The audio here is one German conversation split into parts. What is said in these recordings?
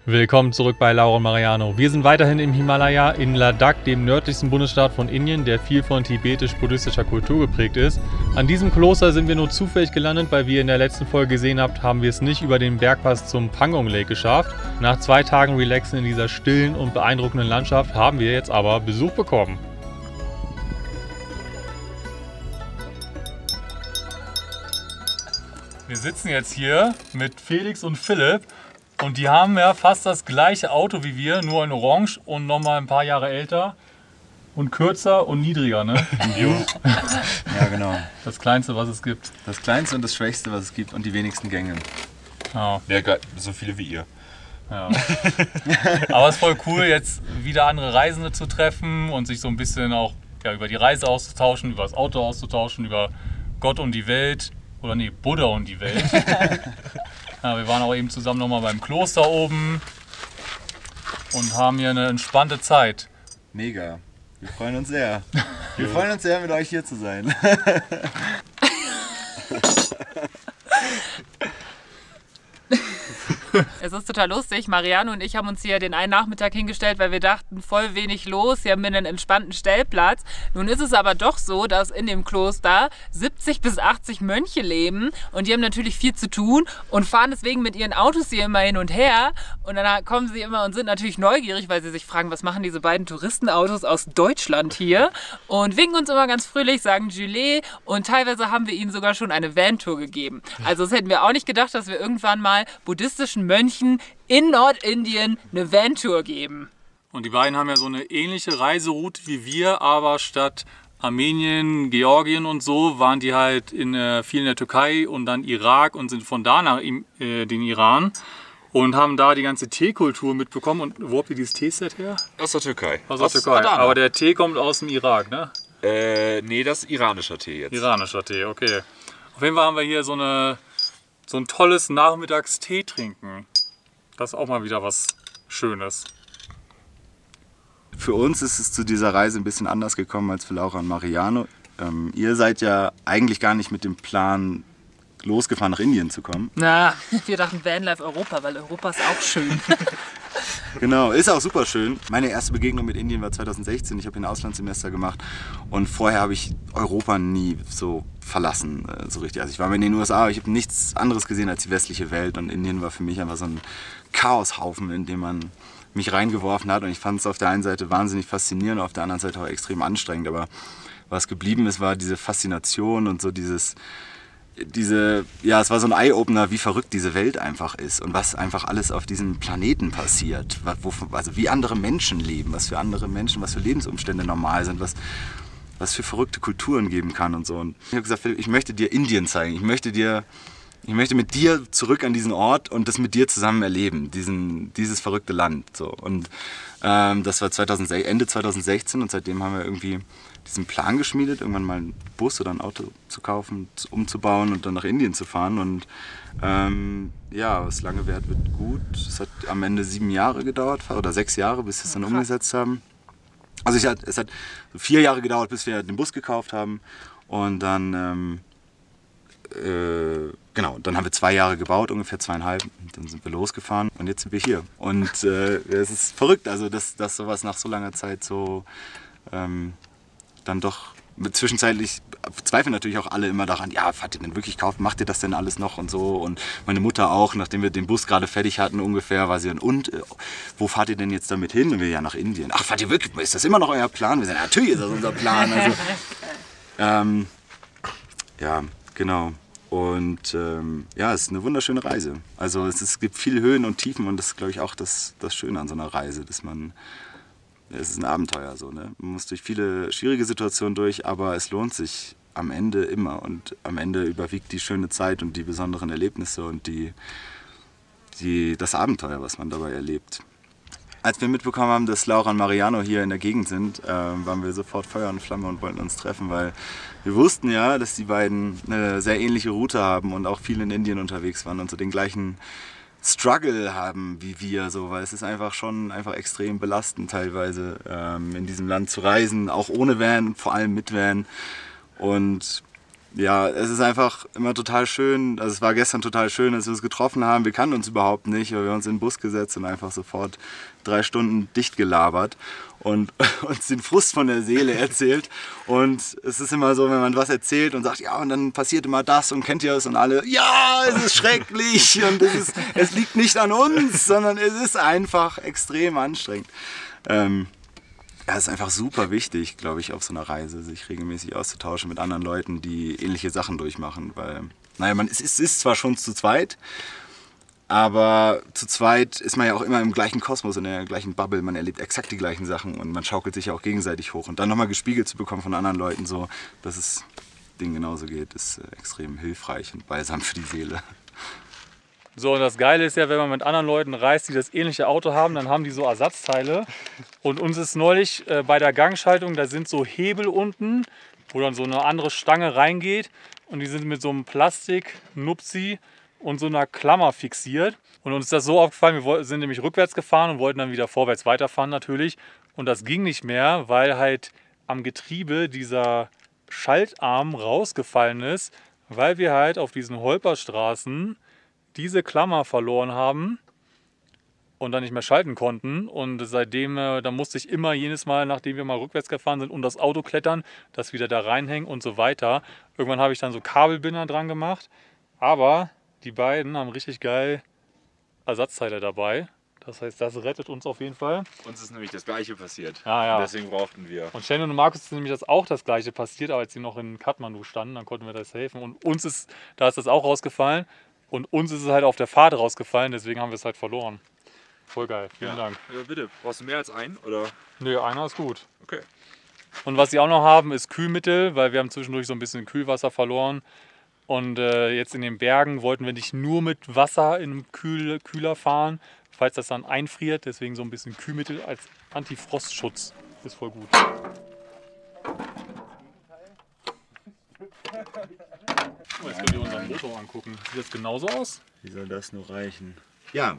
Willkommen zurück bei Laura und Mariano. Wir sind weiterhin im Himalaya in Ladakh, dem nördlichsten Bundesstaat von Indien, der viel von tibetisch-buddhistischer Kultur geprägt ist. An diesem Kloster sind wir nur zufällig gelandet, weil wie ihr in der letzten Folge gesehen habt, haben wir es nicht über den Bergpass zum Pangong Lake geschafft. Nach 2 Tagen Relaxen in dieser stillen und beeindruckenden Landschaft haben wir jetzt aber Besuch bekommen. Wir sitzen jetzt hier mit Felix und Philipp. Und die haben ja fast das gleiche Auto wie wir, nur in Orange und nochmal ein paar Jahre älter und kürzer und niedriger, ne? Ja, genau. Das Kleinste, was es gibt. Das Kleinste und das Schwächste, was es gibt und die wenigsten Gänge. Ja, so viele wie ihr. ja. Aber es ist voll cool, jetzt wieder andere Reisende zu treffen und sich so ein bisschen auch über die Reise auszutauschen, über das Auto auszutauschen, über Gott und die Welt. Oder nee, Buddha und die Welt. Ja, wir waren auch eben zusammen nochmal beim Kloster oben und haben hier eine entspannte Zeit. Mega. Wir freuen uns sehr. Wir freuen uns sehr, mit euch hier zu sein. Es ist total lustig. Mariano und ich haben uns hier den einen Nachmittag hingestellt, weil wir dachten, voll wenig los. Hier haben wir einen entspannten Stellplatz. Nun ist es aber doch so, dass in dem Kloster 70 bis 80 Mönche leben und die haben natürlich viel zu tun und fahren deswegen mit ihren Autos hier immer hin und her. Und dann kommen sie immer und sind natürlich neugierig, weil sie sich fragen, was machen diese beiden Touristenautos aus Deutschland hier? Und winken uns immer ganz fröhlich, sagen Julet und teilweise haben wir ihnen sogar schon eine Vantour gegeben. Also das hätten wir auch nicht gedacht, dass wir irgendwann mal buddhistischen Mönchen in Nordindien eine Vantour geben. Und die beiden haben ja so eine ähnliche Reiseroute wie wir, aber statt Armenien, Georgien und so waren die halt viel in der Türkei und dann Irak und sind von da nach den Iran und haben da die ganze Teekultur mitbekommen. Und wo habt ihr dieses Teeset her? Aus der Türkei. Aus der Türkei. Adana. Aber der Tee kommt aus dem Irak, ne? Nee, das ist iranischer Tee jetzt. Iranischer Tee, okay. Auf jeden Fall haben wir hier so ein tolles Nachmittagstee trinken. Das ist auch mal wieder was Schönes. Für uns ist es zu dieser Reise ein bisschen anders gekommen als für Laura und Mariano. Ihr seid ja eigentlich gar nicht mit dem Plan losgefahren, nach Indien zu kommen. Na, wir dachten Vanlife Europa, weil Europa ist auch schön. Genau, ist auch super schön. Meine erste Begegnung mit Indien war 2016. Ich habe ein Auslandssemester gemacht und vorher habe ich Europa nie so verlassen, so richtig. Also ich war in den USA, aber ich habe nichts anderes gesehen als die westliche Welt und Indien war für mich einfach so ein Chaoshaufen, in dem man mich reingeworfen hat und ich fand es auf der einen Seite wahnsinnig faszinierend, auf der anderen Seite auch extrem anstrengend, aber was geblieben ist, war diese Faszination und so ja, es war so ein Eye-Opener, wie verrückt diese Welt einfach ist und was einfach alles auf diesem Planeten passiert. Also wie andere Menschen leben, was für andere Menschen, was für Lebensumstände normal sind, was für verrückte Kulturen geben kann und so. Und ich habe gesagt, Philipp, ich möchte dir Indien zeigen. Ich möchte mit dir zurück an diesen Ort und das mit dir zusammen erleben, dieses verrückte Land. So. Und das war Ende 2016 und seitdem haben wir irgendwie diesen Plan geschmiedet, irgendwann mal einen Bus oder ein Auto zu kaufen, umzubauen und dann nach Indien zu fahren. Und ja, was lange währt, wird gut. Es hat am Ende 7 Jahre gedauert oder 6 Jahre, bis wir es dann umgesetzt haben. Also es hat 4 Jahre gedauert, bis wir den Bus gekauft haben und dann genau, dann haben wir 2 Jahre gebaut, ungefähr 2,5. Dann sind wir losgefahren und jetzt sind wir hier. Und es ist verrückt, also dass sowas nach so langer Zeit so dann doch zwischenzeitlich zweifeln natürlich auch alle immer daran, ja, fahrt ihr denn wirklich kaufen, macht ihr das denn alles noch und so. Und meine Mutter auch, nachdem wir den Bus gerade fertig hatten ungefähr, war sie dann, wo fahrt ihr denn jetzt damit hin? Und wir, ja, nach Indien. Ach, fahrt ihr wirklich, ist das immer noch euer Plan? Wir sagen, natürlich ist das unser Plan. Also, ja, genau. Und ja, es ist eine wunderschöne Reise. Also es gibt viele Höhen und Tiefen und das ist, glaube ich, auch das Schöne an so einer Reise, dass es ist ein Abenteuer so, ne? Man muss durch viele schwierige Situationen durch, aber es lohnt sich am Ende immer und am Ende überwiegt die schöne Zeit und die besonderen Erlebnisse und das Abenteuer, was man dabei erlebt. Als wir mitbekommen haben, dass Laura und Mariano hier in der Gegend sind, waren wir sofort Feuer und Flamme und wollten uns treffen, weil wir wussten ja, dass die beiden eine sehr ähnliche Route haben und auch viel in Indien unterwegs waren und so den gleichen Struggle haben wie wir, so, weil es ist einfach extrem belastend teilweise in diesem Land zu reisen, auch ohne Van, vor allem mit Van. Und Ja, es ist einfach immer total schön. Also es war gestern total schön, dass wir uns getroffen haben. Wir kannten uns überhaupt nicht, aber wir haben uns in den Bus gesetzt und einfach sofort 3 Stunden dicht gelabert und uns den Frust von der Seele erzählt. Und es ist immer so, wenn man was erzählt und sagt, ja, und dann passiert immer das und kennt ihr es und alle, ja, es ist schrecklich und es liegt nicht an uns, sondern es ist einfach extrem anstrengend. Ja, es ist einfach super wichtig, glaube ich, auf so einer Reise, sich regelmäßig auszutauschen mit anderen Leuten, die ähnliche Sachen durchmachen. Weil, naja, es ist zwar schon zu zweit, aber zu zweit ist man ja auch immer im gleichen Kosmos, in der gleichen Bubble. Man erlebt exakt die gleichen Sachen und man schaukelt sich ja auch gegenseitig hoch. Und dann nochmal gespiegelt zu bekommen von anderen Leuten, so, dass es denen genauso geht, ist extrem hilfreich und balsam für die Seele. So, und das Geile ist ja, wenn man mit anderen Leuten reist, die das ähnliche Auto haben, dann haben die so Ersatzteile. Und uns ist neulich bei der Gangschaltung, da sind so Hebel unten, wo dann so eine andere Stange reingeht. Und die sind mit so einem Plastik-Nupsi und so einer Klammer fixiert. Und uns ist das so aufgefallen, wir sind nämlich rückwärts gefahren und wollten dann wieder vorwärts weiterfahren natürlich. Und das ging nicht mehr, weil halt am Getriebe dieser Schaltarm rausgefallen ist, weil wir halt auf diesen Holperstraßen diese Klammer verloren haben und dann nicht mehr schalten konnten. Und seitdem, da musste ich immer jedes Mal, nachdem wir mal rückwärts gefahren sind, um das Auto klettern, das wieder da reinhängen und so weiter. Irgendwann habe ich dann so Kabelbinder dran gemacht. Aber die beiden haben richtig geil Ersatzteile dabei. Das heißt, das rettet uns auf jeden Fall. Uns ist nämlich das Gleiche passiert. Ja. Deswegen brauchten wir. Und Shannon und Markus ist nämlich das auch das Gleiche passiert, aber als sie noch in Kathmandu standen, dann konnten wir das helfen. Und da ist das auch rausgefallen. Und uns ist es halt auf der Fahrt rausgefallen, deswegen haben wir es halt verloren. Voll geil, vielen Dank. Ja, bitte. Brauchst du mehr als einen? Oder? Nö, einer ist gut. Okay. Und was sie auch noch haben, ist Kühlmittel, weil wir haben zwischendurch so ein bisschen Kühlwasser verloren. Und jetzt in den Bergen wollten wir nicht nur mit Wasser in einem Kühler fahren, falls das dann einfriert. Deswegen so ein bisschen Kühlmittel als Antifrostschutz. Ist voll gut. Jetzt könnt ihr unseren Motor angucken. Sieht das genauso aus? Wie soll das nur reichen? Ja,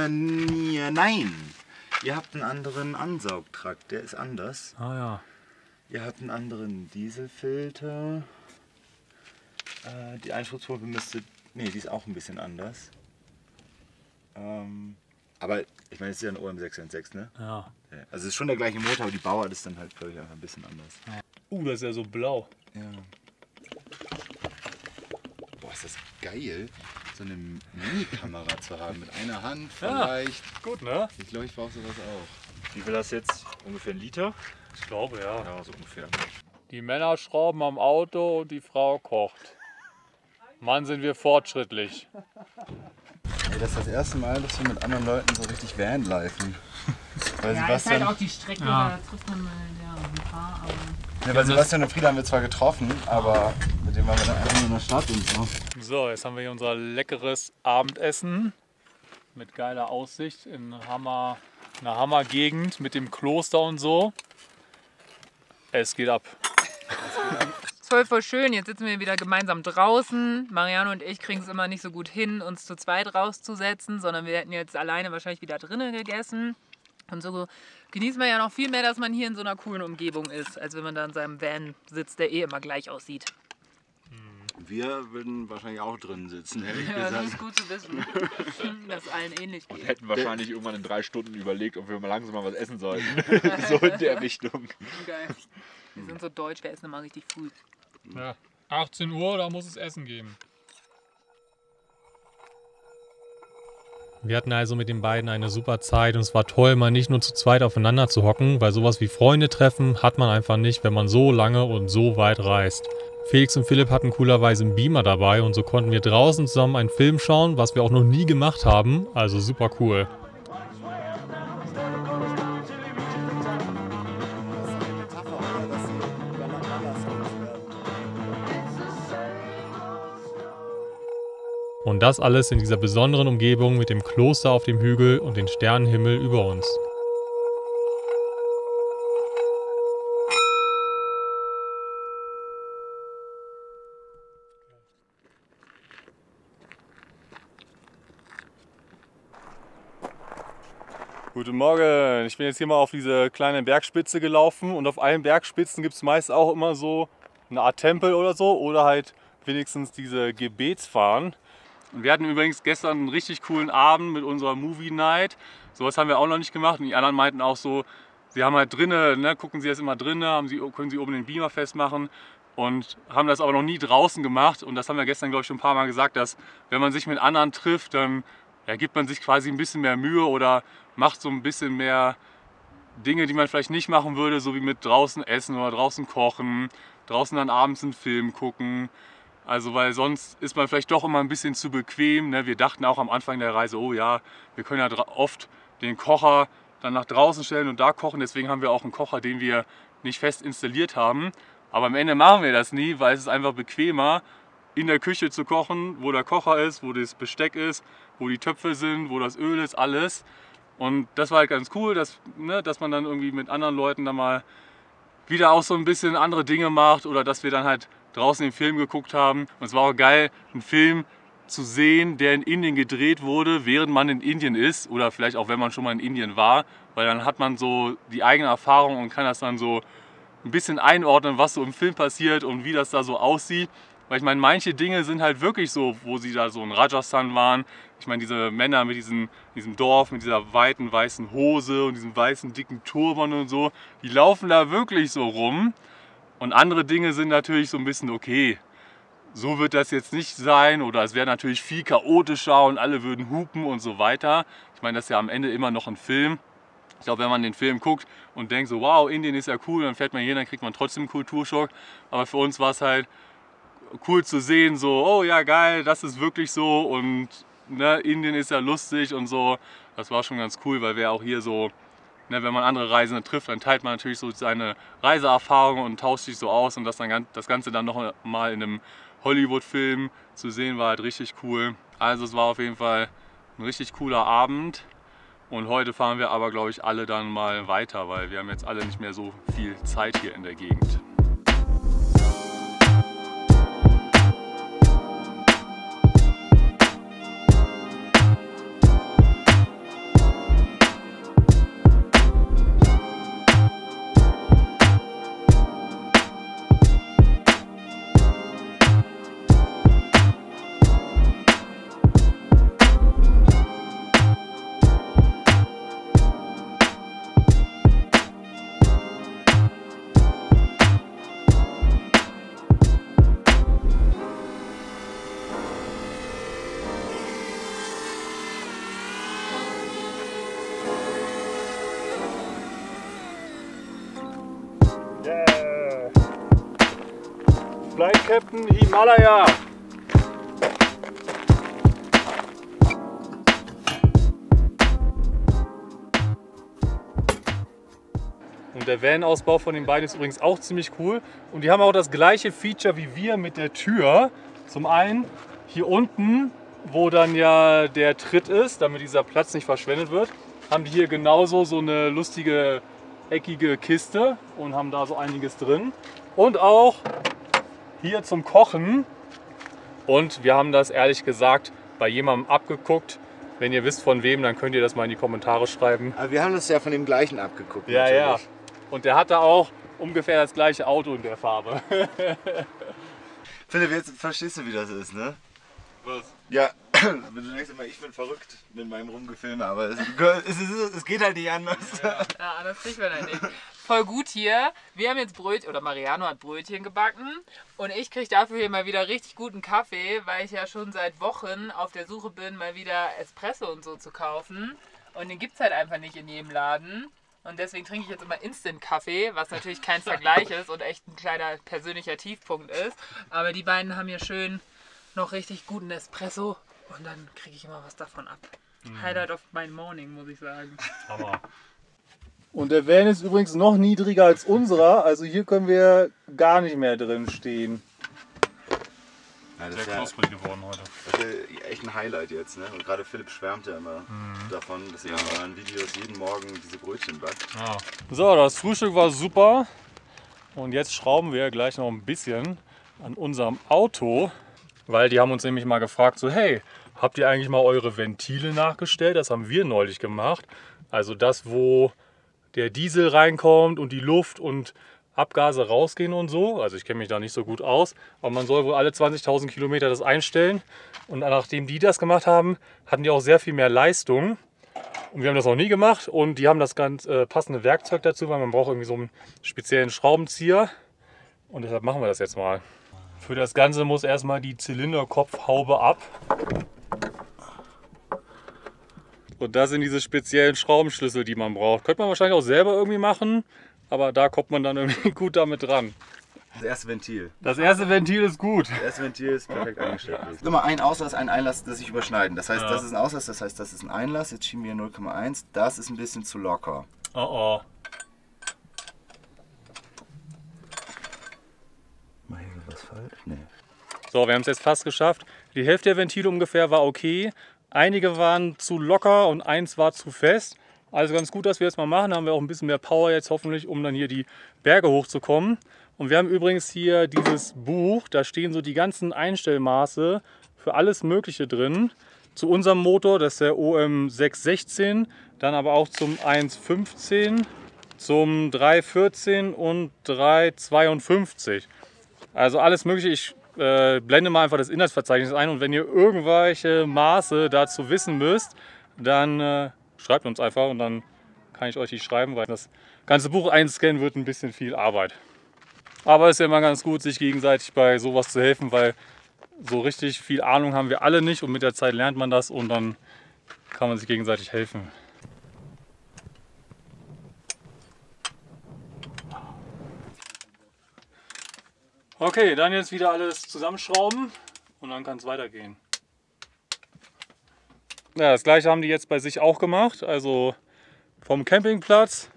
nein. Ihr habt einen anderen Ansaugtrakt, der ist anders. Ah ja. Ihr habt einen anderen Dieselfilter. Die Einspritzpumpe müsste... Nee, die ist auch ein bisschen anders. Aber ich meine, es ist ja ein OM 616, ne? Ja. Also es ist schon der gleiche Motor, aber die Bauart ist dann halt, glaube ich, einfach ein bisschen anders. Das ist ja so blau. Ja. Boah, ist das geil, so eine Mini-Kamera zu haben. Mit einer Hand vielleicht. Ja, gut, ne? Ich glaube, ich brauche sowas auch. Wie viel das jetzt? Ungefähr 1 Liter? Ich glaube, ja. Ja, so ungefähr. Die Männer schrauben am Auto und die Frau kocht. Mann, sind wir fortschrittlich. Ey, das ist das erste Mal, dass wir mit anderen Leuten so richtig vanlifen. Weil Ja, ist halt auch die Strecke, da trifft man mal ein paar, aber... Ja, weil Sebastian und Frieda haben wir zwar getroffen, aber mit dem waren wir dann einfach nur in der Stadt und so. So, jetzt haben wir hier unser leckeres Abendessen mit geiler Aussicht in einer Hammergegend mit dem Kloster und so. Es geht ab. Voll schön. Jetzt sitzen wir wieder gemeinsam draußen. Mariano und ich kriegen es immer nicht so gut hin, uns zu zweit rauszusetzen, sondern wir hätten jetzt alleine wahrscheinlich wieder drinnen gegessen. Und so genießt man ja noch viel mehr, dass man hier in so einer coolen Umgebung ist, als wenn man da in seinem Van sitzt, der eh immer gleich aussieht. Wir würden wahrscheinlich auch drin sitzen, ehrlich Ja, das gesagt. ist gut zu wissen, dass allen ähnlich Und geht. hätten wahrscheinlich irgendwann in 3 Stunden überlegt, ob wir mal langsam mal was essen sollten. So in der Richtung. Geil. Wir sind so deutsch, wir essen immer richtig früh. Ja, 18 Uhr, da muss es Essen geben. Wir hatten also mit den beiden eine super Zeit und es war toll, mal nicht nur zu zweit aufeinander zu hocken, weil sowas wie Freunde treffen hat man einfach nicht, wenn man so lange und so weit reist. Felix und Philipp hatten coolerweise einen Beamer dabei und so konnten wir draußen zusammen einen Film schauen, was wir auch noch nie gemacht haben, also super cool. Und das alles in dieser besonderen Umgebung mit dem Kloster auf dem Hügel und den Sternenhimmel über uns. Guten Morgen, ich bin jetzt hier mal auf diese kleine Bergspitze gelaufen und auf allen Bergspitzen gibt es meist auch immer so eine Art Tempel oder so oder halt wenigstens diese Gebetsfahren. Und wir hatten übrigens gestern einen richtig coolen Abend mit unserer Movie Night. Sowas haben wir auch noch nicht gemacht und die anderen meinten auch so, sie haben halt drinnen, ne, gucken sie das immer drinnen, können sie oben den Beamer festmachen und haben das aber noch nie draußen gemacht. Und das haben wir gestern, glaube ich, schon ein paar Mal gesagt, dass wenn man sich mit anderen trifft, dann ja, gibt man sich quasi ein bisschen mehr Mühe oder macht so ein bisschen mehr Dinge, die man vielleicht nicht machen würde, so wie mit draußen essen oder draußen kochen, draußen dann abends einen Film gucken. Also weil sonst ist man vielleicht doch immer ein bisschen zu bequem. Ne? Wir dachten auch am Anfang der Reise, oh ja, wir können ja oft den Kocher dann nach draußen stellen und da kochen. Deswegen haben wir auch einen Kocher, den wir nicht fest installiert haben. Aber am Ende machen wir das nie, weil es ist einfach bequemer, in der Küche zu kochen, wo der Kocher ist, wo das Besteck ist, wo die Töpfe sind, wo das Öl ist, alles. Und das war halt ganz cool, dass man dann irgendwie mit anderen Leuten dann mal wieder auch so ein bisschen andere Dinge macht oder dass wir dann halt draußen den Film geguckt haben. Und es war auch geil, einen Film zu sehen, der in Indien gedreht wurde, während man in Indien ist oder vielleicht auch, wenn man schon mal in Indien war, weil dann hat man so die eigene Erfahrung und kann das dann so ein bisschen einordnen, was so im Film passiert und wie das da so aussieht. Weil ich meine, manche Dinge sind halt wirklich so, wo sie da so in Rajasthan waren. Ich meine, diese Männer mit diesem Dorf, mit dieser weiten weißen Hose und diesem weißen dicken Turban und so, die laufen da wirklich so rum. Und andere Dinge sind natürlich so ein bisschen okay. So wird das jetzt nicht sein oder es wäre natürlich viel chaotischer und alle würden hupen und so weiter. Ich meine, das ist ja am Ende immer noch ein Film. Ich glaube, wenn man den Film guckt und denkt so, wow, Indien ist ja cool, dann fährt man hier, dann kriegt man trotzdem einen Kulturschock. Aber für uns war es halt cool zu sehen, so, oh ja geil, das ist wirklich so und ne, Indien ist ja lustig und so. Das war schon ganz cool, weil wir auch hier so, ne, wenn man andere Reisende trifft, dann teilt man natürlich so seine Reiseerfahrung und tauscht sich so aus und das Ganze dann noch mal in einem Hollywood-Film zu sehen, war halt richtig cool. Also es war auf jeden Fall ein richtig cooler Abend und heute fahren wir aber, glaube ich, alle dann mal weiter, weil wir haben jetzt alle nicht mehr so viel Zeit hier in der Gegend. Flight Captain Himalaya! Und der Van-Ausbau von den beiden ist übrigens auch ziemlich cool. Und die haben auch das gleiche Feature wie wir mit der Tür. Zum einen hier unten, wo dann ja der Tritt ist, damit dieser Platz nicht verschwendet wird, haben die hier genauso so eine lustige eckige Kiste und haben da so einiges drin. Und auch hier zum Kochen. Und wir haben das ehrlich gesagt bei jemandem abgeguckt. Wenn ihr wisst von wem, dann könnt ihr das mal in die Kommentare schreiben. Aber wir haben das ja von dem gleichen abgeguckt. Ja, natürlich. ja. Und der hatte auch ungefähr das gleiche Auto in der Farbe. Philipp, jetzt verstehst du, wie das ist, ne? Was? Ja, du denkst immer, ich bin verrückt mit meinem Rumgefilme, aber es geht halt nicht anders. Ja, anders kriegt man halt nicht. Voll gut hier. Wir haben jetzt Brötchen, oder Mariano hat Brötchen gebacken und ich kriege dafür hier mal wieder richtig guten Kaffee, weil ich ja schon seit Wochen auf der Suche bin, mal wieder Espresso und so zu kaufen. Und den gibt es halt einfach nicht in jedem Laden. Und deswegen trinke ich jetzt immer Instant-Kaffee, was natürlich kein Vergleich ist und echt ein kleiner persönlicher Tiefpunkt ist. Aber die beiden haben hier schön noch richtig guten Espresso und dann kriege ich immer was davon ab. Highlight of my morning, muss ich sagen. Hammer. Und der Van ist übrigens noch niedriger als unserer, also hier können wir gar nicht mehr drin stehen. Ja, das Sehr ist ja knusprig geworden heute. das ist ja echt ein Highlight jetzt, ne? Und gerade Philipp schwärmt ja immer davon, dass er in euren Videos jeden Morgen diese Brötchen backt. Ja. So, das Frühstück war super und jetzt schrauben wir gleich noch ein bisschen an unserem Auto, weil die haben uns nämlich mal gefragt, so hey, habt ihr eigentlich mal eure Ventile nachgestellt? Das haben wir neulich gemacht. Also das, wo der Diesel reinkommt und die Luft und Abgase rausgehen und so. Also ich kenne mich da nicht so gut aus. Aber man soll wohl alle 20.000 Kilometer das einstellen. Und nachdem die das gemacht haben, hatten die auch sehr viel mehr Leistung. Und wir haben das noch nie gemacht. Und die haben das ganz passende Werkzeug dazu, weil man braucht irgendwie so einen speziellen Schraubenzieher. Und deshalb machen wir das jetzt mal. Für das Ganze muss erstmal die Zylinderkopfhaube ab. Und das sind diese speziellen Schraubenschlüssel, die man braucht. Könnte man wahrscheinlich auch selber irgendwie machen, aber da kommt man dann irgendwie gut damit dran. Das erste Ventil. Das erste Ventil ist gut. Das erste Ventil ist perfekt eingestellt. Immer ein Auslass, ein Einlass, das sich überschneiden. Das heißt, das ist ein Auslass, das heißt, das ist ein Einlass. Jetzt schieben wir 0,1. Das ist ein bisschen zu locker. Oh oh. Mach ich was falsch? Nee. So, wir haben es jetzt fast geschafft. Die Hälfte der Ventile ungefähr war okay. Einige waren zu locker und eins war zu fest. Also ganz gut, dass wir jetzt mal machen. Da haben wir auch ein bisschen mehr Power jetzt hoffentlich, um dann hier die Berge hochzukommen. Und wir haben übrigens hier dieses Buch. Da stehen so die ganzen Einstellmaße für alles Mögliche drin. Zu unserem Motor, das ist der OM616. Dann aber auch zum 1.15, zum 3.14 und 3.52. Also alles Mögliche. Ich blende mal einfach das Inhaltsverzeichnis ein und wenn ihr irgendwelche Maße dazu wissen müsst, dann schreibt uns einfach und dann kann ich euch die schreiben, weil das ganze Buch einscannen wird ein bisschen viel Arbeit. Aber es ist ja immer ganz gut, sich gegenseitig bei sowas zu helfen, weil so richtig viel Ahnung haben wir alle nicht und mit der Zeit lernt man das und dann kann man sich gegenseitig helfen. Okay, dann jetzt wieder alles zusammenschrauben und dann kann es weitergehen. Ja, das gleiche haben die jetzt bei sich auch gemacht, also vom Campingplatz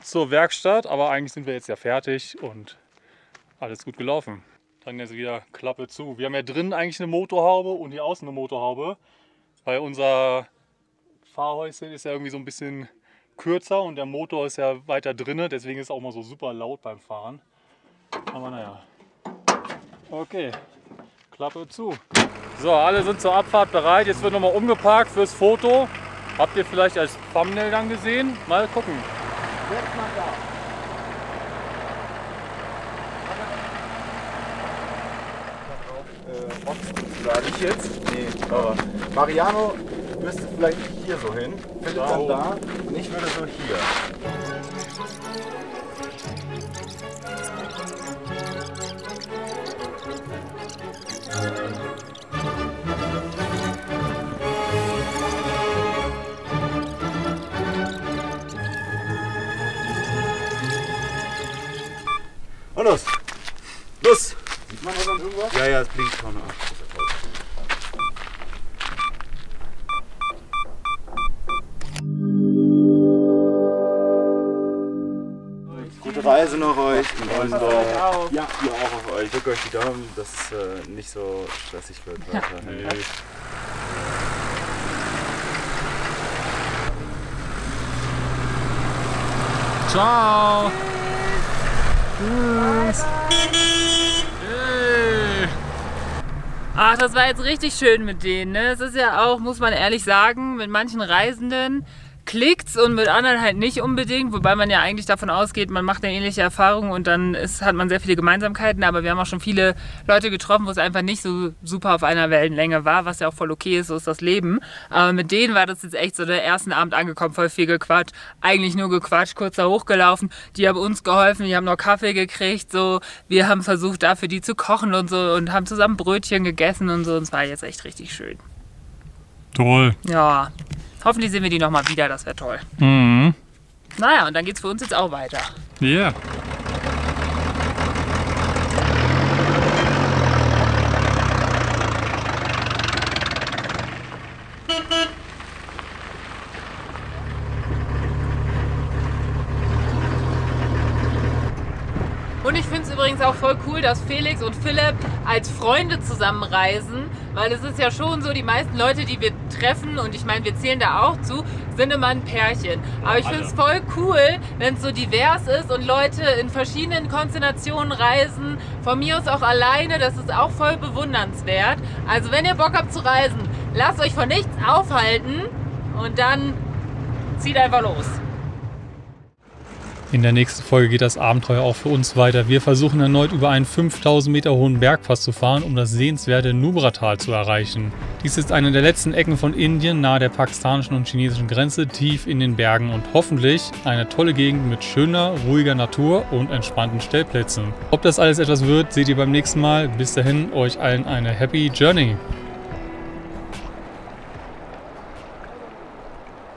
zur Werkstatt, aber eigentlich sind wir jetzt ja fertig und alles gut gelaufen. Dann jetzt wieder Klappe zu. Wir haben ja drinnen eigentlich eine Motorhaube und hier außen eine Motorhaube, weil unser Fahrhäuschen ist ja irgendwie so ein bisschen kürzer und der Motor ist ja weiter drinne, deswegen ist es auch mal so super laut beim Fahren. Aber naja. Okay, Klappe zu. So, alle sind zur Abfahrt bereit. Jetzt wird nochmal umgeparkt fürs Foto. Habt ihr vielleicht als Thumbnail dann gesehen? Mal gucken. Jetzt mal da. Sage ich jetzt? Nee, aber Mariano müsste vielleicht hier so hin. Philipp dann da und ich würde so hier. Und los! Los! Sieht man da dann irgendwas? Ja, ja, es blinkt vorne ab. Gute Reise noch euch. Und ja, ihr auch auf euch. Ich drücke euch die Daumen, dass es nicht so stressig wird. Ja. Ciao! Tschüss! Hey. Ach, das war jetzt richtig schön mit denen. Ne? Es ist ja auch, muss man ehrlich sagen, mit manchen Reisenden klickt's und mit anderen halt nicht unbedingt, wobei man ja eigentlich davon ausgeht, man macht eine ähnliche Erfahrung und dann hat man sehr viele Gemeinsamkeiten, aber wir haben auch schon viele Leute getroffen, wo es einfach nicht so super auf einer Wellenlänge war, was ja auch voll okay ist, so ist das Leben. Aber mit denen war das jetzt echt so der ersten Abend angekommen, voll viel gequatscht, eigentlich nur gequatscht, kurz da hochgelaufen, die haben uns geholfen, die haben noch Kaffee gekriegt, so, wir haben versucht da für die zu kochen und so und haben zusammen Brötchen gegessen und so und es war jetzt echt richtig schön. Toll. Ja. Hoffentlich sehen wir die nochmal wieder, das wäre toll. Mhm. Naja, und dann geht's für uns jetzt auch weiter. Ja. Yeah. Und ich finde es übrigens auch voll cool, dass Felix und Philipp als Freunde zusammenreisen, weil es ist ja schon so, die meisten Leute, die wir treffen, und ich meine, wir zählen da auch zu, sind immer ein Pärchen. Aber ich finde es voll cool, wenn es so divers ist und Leute in verschiedenen Konstellationen reisen, von mir aus auch alleine, das ist auch voll bewundernswert. Also wenn ihr Bock habt zu reisen, lasst euch von nichts aufhalten und dann zieht einfach los. In der nächsten Folge geht das Abenteuer auch für uns weiter. Wir versuchen erneut über einen 5000 Meter hohen Bergpass zu fahren, um das sehenswerte Nubra-Tal zu erreichen. Dies ist eine der letzten Ecken von Indien, nahe der pakistanischen und chinesischen Grenze, tief in den Bergen und hoffentlich eine tolle Gegend mit schöner, ruhiger Natur und entspannten Stellplätzen. Ob das alles etwas wird, seht ihr beim nächsten Mal. Bis dahin, euch allen eine Happy Journey!